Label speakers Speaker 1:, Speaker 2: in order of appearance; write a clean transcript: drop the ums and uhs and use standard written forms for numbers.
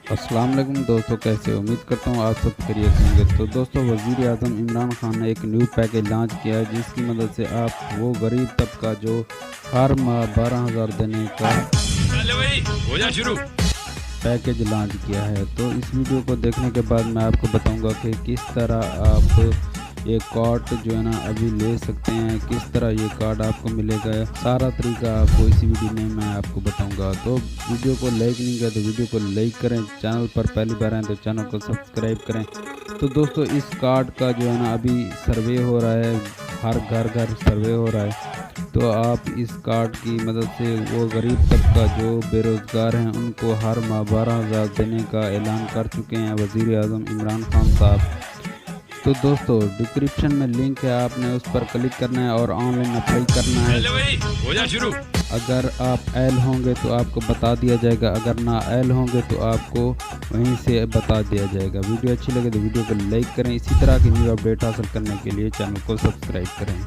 Speaker 1: अस्सलाम वालेकुम दोस्तों, कैसे हो? उम्मीद करता हूँ आप सब खैरियत से होंगे। तो दोस्तों, वज़ीर आज़म इमरान खान ने एक न्यू पैकेज लॉन्च किया है, जिसकी मदद से आप वो गरीब तबका जो हर माह 12,000 देने का
Speaker 2: हो जा शुरू।
Speaker 1: पैकेज लॉन्च किया है। तो इस वीडियो को देखने के बाद मैं आपको बताऊंगा कि किस तरह आप ये कार्ड जो है ना अभी ले सकते हैं, किस तरह ये कार्ड आपको मिलेगा। सारा तरीका आपको इसी वीडियो में मैं आपको बताऊंगा। तो वीडियो को लाइक नहीं किया तो वीडियो को लाइक करें, चैनल पर पहली बार आए तो चैनल को सब्सक्राइब करें। तो दोस्तों, इस कार्ड का जो है ना अभी सर्वे हो रहा है, हर घर घर सर्वे हो रहा है। तो आप इस कार्ड की मदद से वो गरीब तबका जो बेरोज़गार हैं उनको हर माह 12,000 देने का ऐलान कर चुके हैं वज़ीर आज़म इमरान खान साहब। तो दोस्तों, डिस्क्रिप्शन में लिंक है, आपने उस पर क्लिक करना है और ऑनलाइन अप्लाई करना है।
Speaker 2: हो जा शुरू।
Speaker 1: अगर आप एल होंगे तो आपको बता दिया जाएगा, अगर ना एल होंगे तो आपको वहीं से बता दिया जाएगा। वीडियो अच्छी लगे तो वीडियो को लाइक करें। इसी तरह की न्यू अपडेट हासिल करने के लिए चैनल को सब्सक्राइब करें।